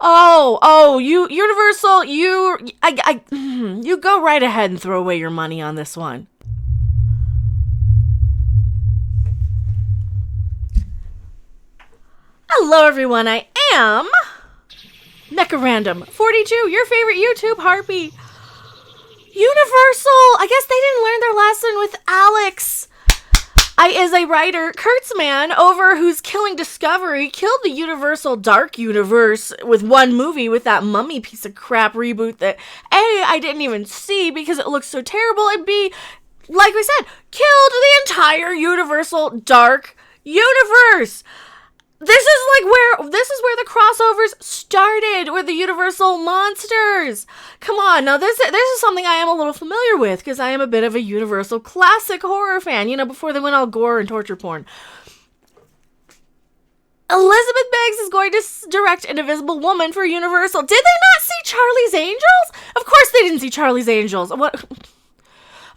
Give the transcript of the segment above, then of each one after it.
You Universal, you go right ahead and throw away your money on this one. Hello everyone, I am Mecha Random 42, your favorite YouTube harpy. Universal, I guess they didn't learn their lesson with Alex. Is a writer, Kurtzman, over who's killing Discovery, killed the Universal Dark Universe with one movie with that Mummy piece of crap reboot that A, I didn't even see because it looks so terrible, and B, like we said, killed the entire Universal Dark Universe. This is where the crossovers started with the Universal monsters. Come on, now this is something I am a little familiar with because I am a bit of a Universal classic horror fan, before they went all gore and torture porn. Elizabeth Banks is going to direct An Invisible Woman for Universal. Did they not see Charlie's Angels? Of course they didn't see Charlie's Angels. What?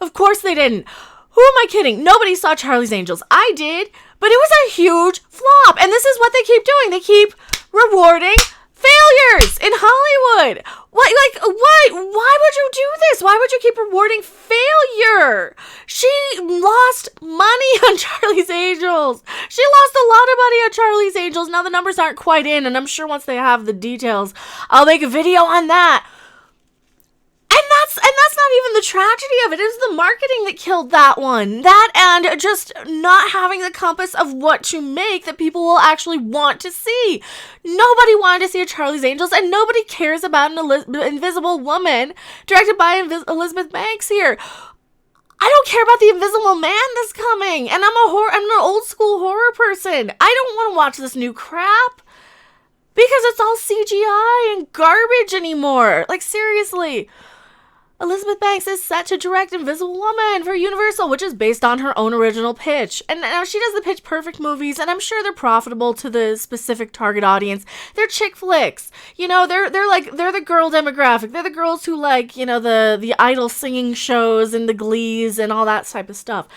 Of course they didn't. Who am I kidding? Nobody saw Charlie's Angels. I did, but it was a huge flop. And this is what they keep doing. They keep rewarding failures in Hollywood. What? Why would you do this? Why would you keep rewarding failure? She lost money on Charlie's Angels. She lost a lot of money on Charlie's Angels. Now the numbers aren't quite in, and I'm sure once they have the details, I'll make a video on that. And that's not even the tragedy of it. It was the marketing that killed that one. That and just not having the compass of what to make that people will actually want to see. Nobody wanted to see a Charlie's Angels, and nobody cares about an Invisible Woman directed by Elizabeth Banks here. I don't care about the Invisible Man that's coming, and I'm an old school horror person. I don't want to watch this new crap because it's all CGI and garbage anymore. Like, seriously. Elizabeth Banks is set to direct Invisible Woman for Universal, which is based on her own original pitch. And now she does the Pitch Perfect movies, and I'm sure they're profitable to the specific target audience. They're chick flicks. They're the girl demographic. They're the girls who like, the idol singing shows and the Glees and all that type of stuff.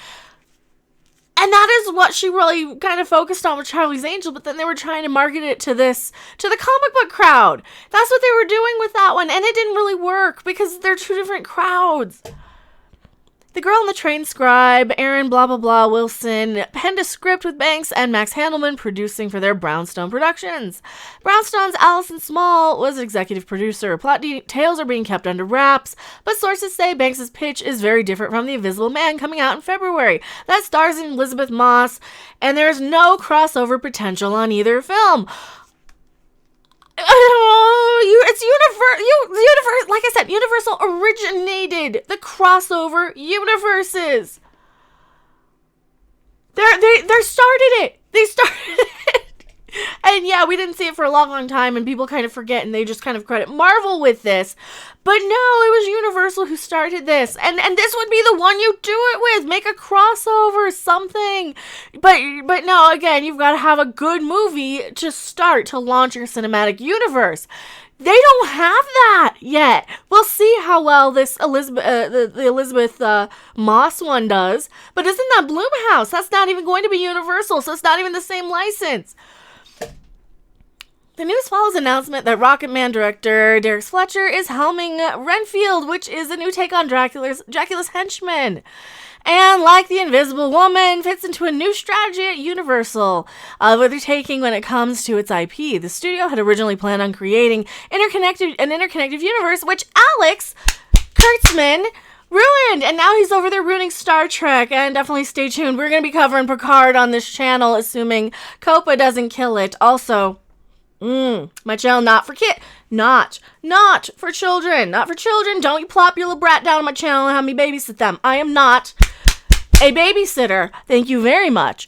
And that is what she really kind of focused on with Charlie's Angel, but then they were trying to market it to the comic book crowd. That's what they were doing with that one, and it didn't really work because they're two different crowds. The Girl on the Train scribe, Aaron blah blah blah Wilson, penned a script with Banks and Max Handelman producing for their Brownstone Productions. Brownstone's Allison Small was executive producer. Plot details are being kept under wraps, but sources say Banks' pitch is very different from The Invisible Man coming out in February. That stars Elizabeth Moss, and there's no crossover potential on either film. It's universe. Like I said, Universal originated the crossover universes. They started it. They started it. And yeah, we didn't see it for a long, long time, and people kind of forget, and they just kind of credit Marvel with this. But no, it was Universal who started this, and this would be the one you do it with. Make a crossover, something. But no, again, you've got to have a good movie to launch your cinematic universe. They don't have that yet. We'll see how well this the Elizabeth Moss one does. But isn't that Blumhouse? That's not even going to be Universal, so it's not even the same license. The news follows announcement that Rocketman director Derek Fletcher is helming Renfield, which is a new take on Dracula's henchman. And like The Invisible Woman, fits into a new strategy at Universal, what they're taking when it comes to its IP. The studio had originally planned on creating an interconnected universe, which Alex Kurtzman ruined, and now he's over there ruining Star Trek. And definitely stay tuned. We're going to be covering Picard on this channel, assuming Copa doesn't kill it. Also, my channel not for children. Don't you plop your little brat down on my channel and have me babysit them. I am not a babysitter. Thank you very much.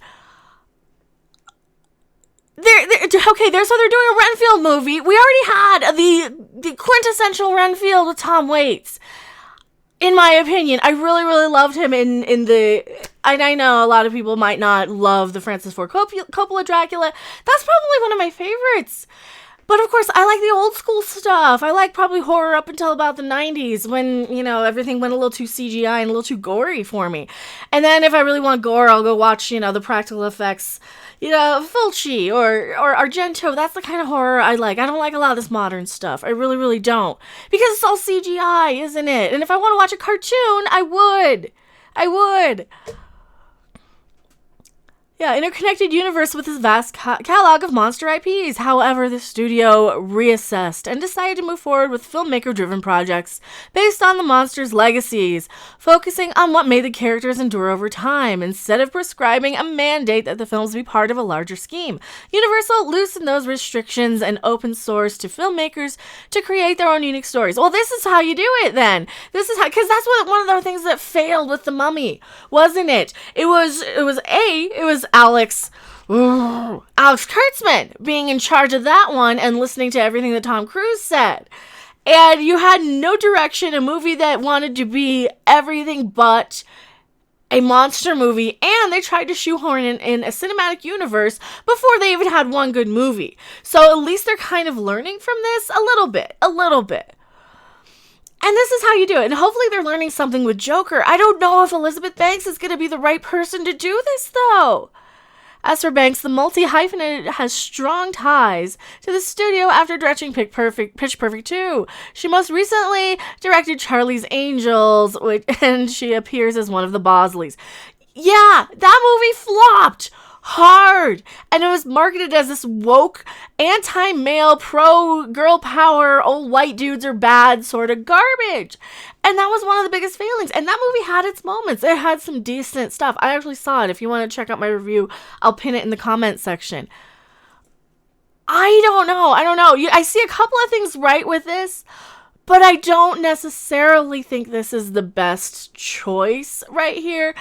They're doing a Renfield movie. We already had the quintessential Renfield with Tom Waits. In my opinion, I really, really loved him in the... And I know a lot of people might not love the Francis Ford Coppola Dracula. That's probably one of my favorites. But of course, I like the old school stuff. I like probably horror up until about the 90s when, everything went a little too CGI and a little too gory for me. And then if I really want gore, I'll go watch, the practical effects, Fulci or Argento. That's the kind of horror I like. I don't like a lot of this modern stuff. I really, really don't. Because it's all CGI, isn't it? And if I want to watch a cartoon, I would. Yeah, interconnected universe with this vast catalog of monster IPs. However, the studio reassessed and decided to move forward with filmmaker-driven projects based on the monsters' legacies, focusing on what made the characters endure over time, instead of prescribing a mandate that the films be part of a larger scheme. Universal loosened those restrictions and opened source to filmmakers to create their own unique stories. Well, this is how you do it then. This is how, because that's one of the things that failed with The Mummy, wasn't it? It was Alex Kurtzman being in charge of that one and listening to everything that Tom Cruise said. And you had no direction, a movie that wanted to be everything but a monster movie, and they tried to shoehorn in a cinematic universe before they even had one good movie. So at least they're kind of learning from this a little bit. And this is how you do it. And hopefully they're learning something with Joker. I don't know if Elizabeth Banks is going to be the right person to do this, though. As for Banks, the multi-hyphenated has strong ties to the studio after directing Pitch Perfect 2. She most recently directed Charlie's Angels, and she appears as one of the Bosleys. Yeah, that movie flopped hard, and it was marketed as this woke, anti-male, pro-girl power, old white dudes are bad sort of garbage. And that was one of the biggest failings. And that movie had its moments. It had some decent stuff. I actually saw it. If you want to check out my review, I'll pin it in the comments section. I don't know. I see a couple of things right with this, but I don't necessarily think this is the best choice right here.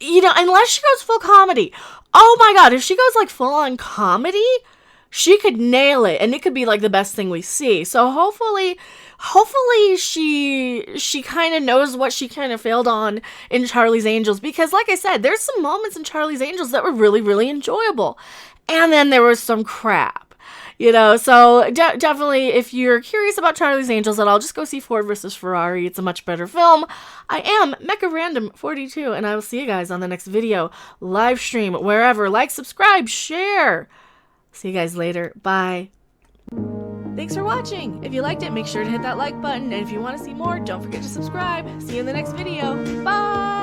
Unless she goes full comedy. Oh my god, if she goes like full on comedy, she could nail it, and it could be like the best thing we see. So hopefully she kind of knows what she kind of failed on in Charlie's Angels, because like I said, there's some moments in Charlie's Angels that were really, really enjoyable. And then there was some crap. So definitely, if you're curious about Charlie's Angels at all, just go see Ford versus Ferrari. It's a much better film. I am Mecha Random 42, and I will see you guys on the next video, live stream, wherever. Like, subscribe, share. See you guys later. Bye. Thanks for watching. If you liked it, make sure to hit that like button. And if you want to see more, don't forget to subscribe. See you in the next video. Bye.